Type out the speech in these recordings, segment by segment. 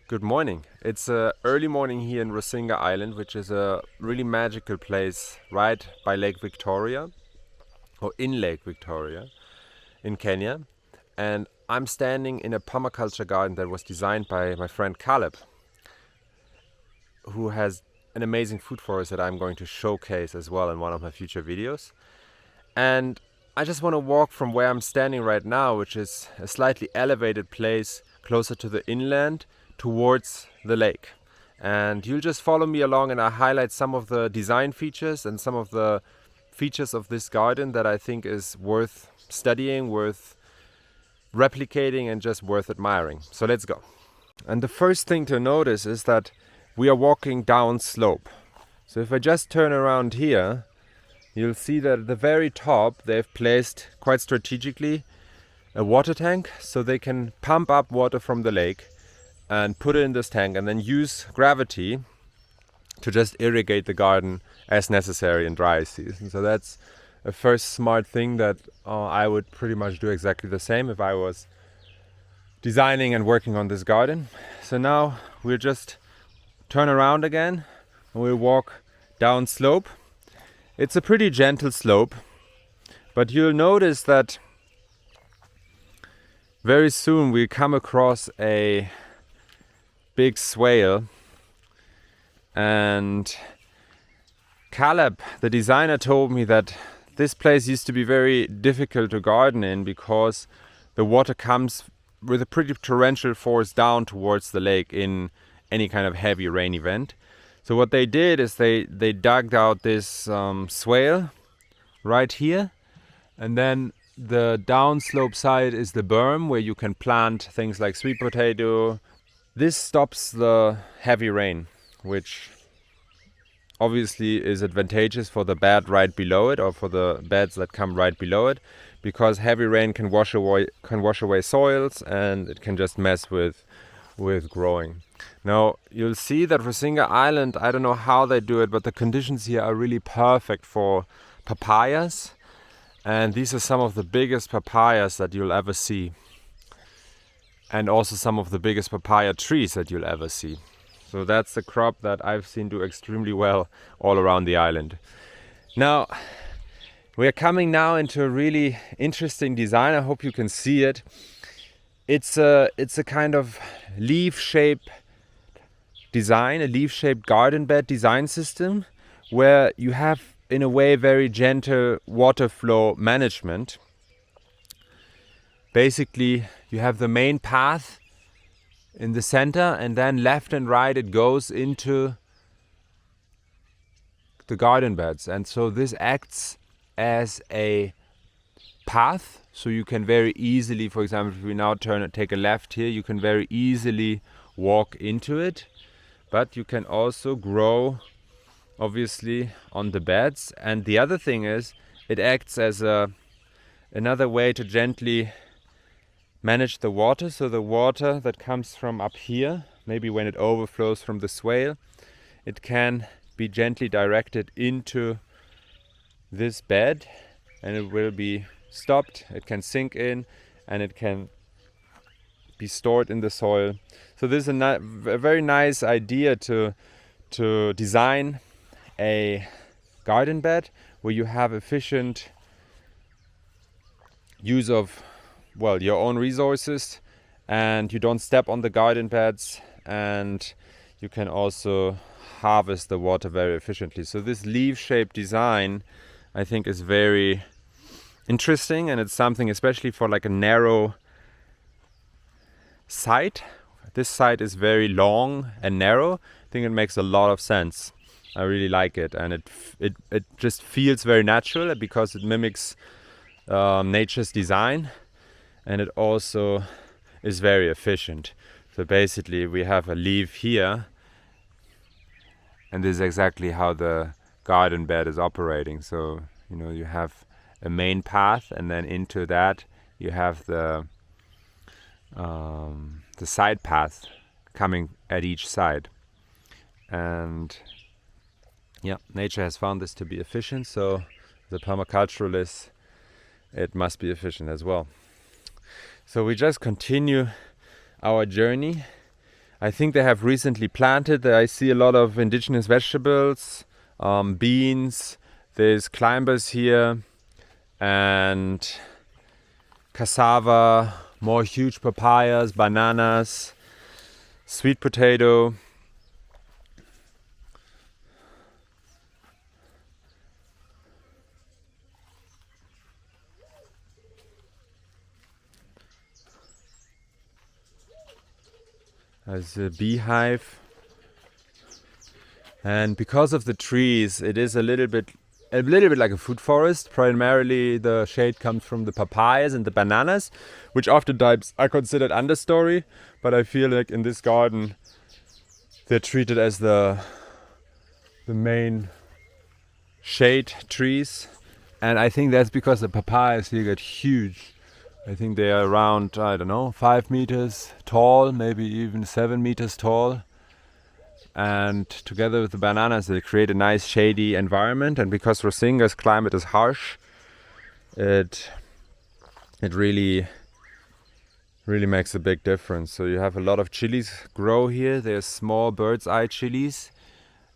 Good morning. It's early morning here in Rusinga Island, which is a really magical place right by Lake Victoria, or in Lake Victoria, in Kenya. And I'm standing in a permaculture garden that was designed by my friend Caleb, who has an amazing food forest that I'm going to showcase as well in one of my future videos. And I just want to walk from where I'm standing right now, which is a slightly elevated place closer to the inland, towards the lake. And you'll just follow me along and I highlight some of the design features and some of the features of this garden that I think is worth studying, worth replicating, and just worth admiring. So let's go. And the first thing to notice is that we are walking down slope. So if I just turn around here, you'll see that at the very top they've placed, quite strategically, a water tank so they can pump up water from the lake and put it in this tank and then use gravity to just irrigate the garden as necessary in dry season. So that's a first smart thing that I would pretty much do exactly the same if I was designing and working on this garden. So now we'll just turn around again and we'll walk down slope. It's a pretty gentle slope, but you'll notice that very soon we come across a big swale, and Caleb, the designer, told me that this place used to be very difficult to garden in because the water comes with a pretty torrential force down towards the lake in any kind of heavy rain event. So what they did is they dug out this swale right here, and then the downslope side is the berm where you can plant things like sweet potato. This stops the heavy rain, which obviously is advantageous for the bed right below it, or for the beds that come right below it, because heavy rain can wash away soils and it can just mess with growing. Now you'll see that Rusinga Island, I don't know how they do it, but the conditions here are really perfect for papayas, and these are some of the biggest papayas that you'll ever see. And also some of the biggest papaya trees that you'll ever see. So that's the crop that I've seen do extremely well all around the island. Now, we are coming now into a really interesting design. I hope you can see it. It's a kind of leaf-shaped design, a leaf-shaped garden bed design system, where you have, in a way, very gentle water flow management. Basically, you have the main path in the center, and then left and right it goes into the garden beds. And so this acts as a path, so you can very easily, for example, if we now take a left here, you can very easily walk into it. But you can also grow, obviously, on the beds. And the other thing is, it acts as another way to gently manage the water. So the water that comes from up here, maybe when it overflows from the swale, it can be gently directed into this bed and it will be stopped. It can sink in and it can be stored in the soil. So this is a very nice idea to design a garden bed where you have efficient use of your own resources, and you don't step on the garden beds, and you can also harvest the water very efficiently. So this leaf-shaped design, I think, is very interesting, and it's something especially for like a narrow site. This site is very long and narrow. I think it makes a lot of sense. I really like it, and it just feels very natural because it mimics nature's design. And it also is very efficient. So basically we have a leaf here, and this is exactly how the garden bed is operating. So you have a main path, and then into that you have the side path coming at each side. And yeah, nature has found this to be efficient, so the permaculturalist, it must be efficient as well. So we just continue our journey. I think they have recently planted. I see a lot of indigenous vegetables, beans. There's climbers here and cassava, more huge papayas, bananas, sweet potato. There's a beehive. And because of the trees, it is a little bit like a food forest. Primarily the shade comes from the papayas and the bananas, which oftentimes are considered understory, but I feel like in this garden they're treated as the main shade trees. And I think that's because the papayas here get huge. I think they are around, I don't know, 5 meters tall, maybe even 7 meters tall. And together with the bananas, they create a nice shady environment. And because Rusinga's climate is harsh, it really makes a big difference. So you have a lot of chilies grow here. There's small bird's eye chilies,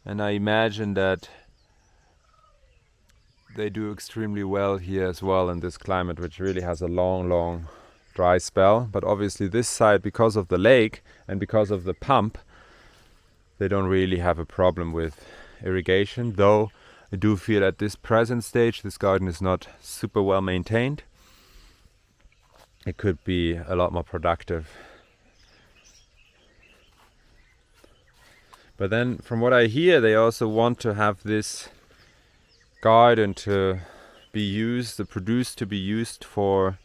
and I imagine that they do extremely well here as well in this climate, which really has a long dry spell. But obviously this side, because of the lake and because of the pump, they don't really have a problem with irrigation, though I do feel at this present stage this garden is not super well maintained. It could be a lot more productive. But then from what I hear, they also want to have this garden to be used, the produce to be used for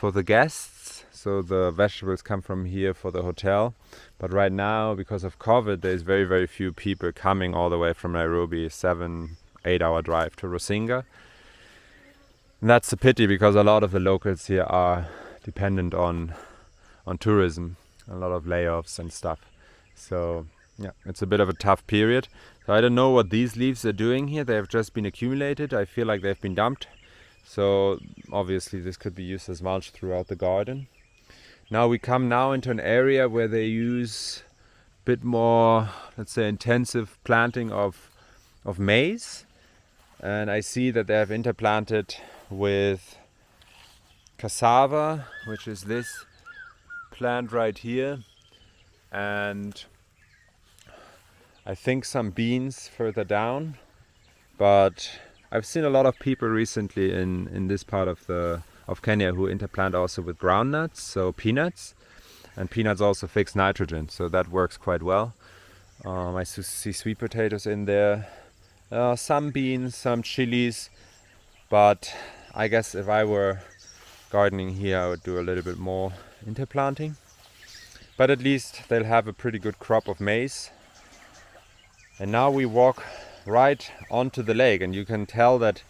the guests. So the vegetables come from here for the hotel. But right now, because of COVID, there's very few people coming all the way from Nairobi, 7-8 hour drive to Rusinga. And that's a pity, because a lot of the locals here are dependent on tourism, a lot of layoffs and stuff. So yeah, it's a bit of a tough period. So I don't know what these leaves are doing here. They have just been accumulated. I feel like they've been dumped. So obviously this could be used as mulch throughout the garden. Now we come now into an area where they use a bit more, let's say, intensive planting of maize. And I see that they have interplanted with cassava, which is this plant right here, and I think some beans further down. But I've seen a lot of people recently in this part of Kenya who interplant also with groundnuts, so peanuts, and peanuts also fix nitrogen, so that works quite well. I see sweet potatoes in there, some beans, some chilies, but I guess if I were gardening here I would do a little bit more interplanting. But at least they'll have a pretty good crop of maize. And now we walk right onto the lake, and you can tell that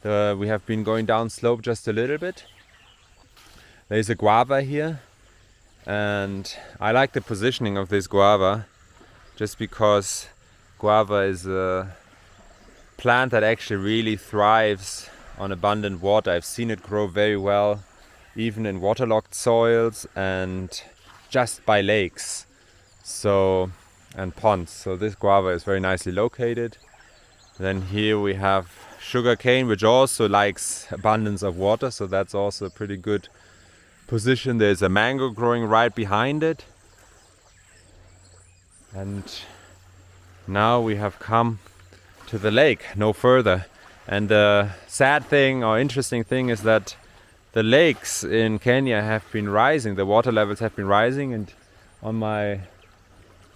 we have been going down slope just a little bit. There's a guava here, and I like the positioning of this guava just because guava is a plant that actually really thrives on abundant water. I've seen it grow very well even in waterlogged soils and just by lakes and ponds. So this guava is very nicely located. Then here we have sugarcane, which also likes abundance of water, so that's also a pretty good position. There's a mango growing right behind it. And now we have come to the lake, no further. And the sad thing or interesting thing is that the lakes in Kenya have been rising, the water levels have been rising. And on my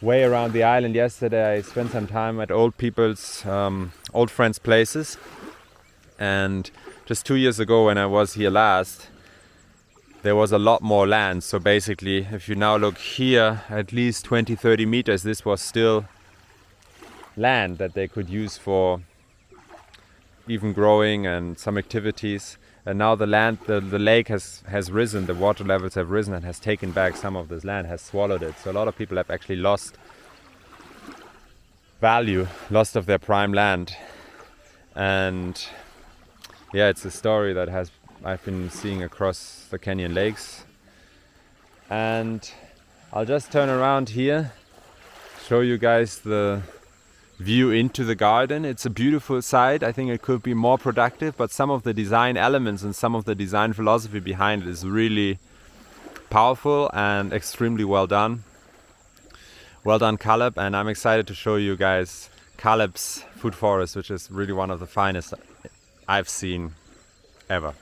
way around the island yesterday I spent some time at old friends' places. And just 2 years ago when I was here last, there was a lot more land. So basically, if you now look here, at least 20-30 meters, this was still land that they could use for even growing and some activities. And now the lake has risen, the water levels have risen and has taken back some of this land, has swallowed it. So a lot of people have actually lost of their prime land. And yeah, it's a story that I've been seeing across the Kenyan lakes. And I'll just turn around here, show you guys the view into the garden. It's a beautiful site. I think it could be more productive, but some of the design elements and some of the design philosophy behind it is really powerful and extremely well done. Well done, Caleb, and I'm excited to show you guys Caleb's food forest, which is really one of the finest I've seen ever.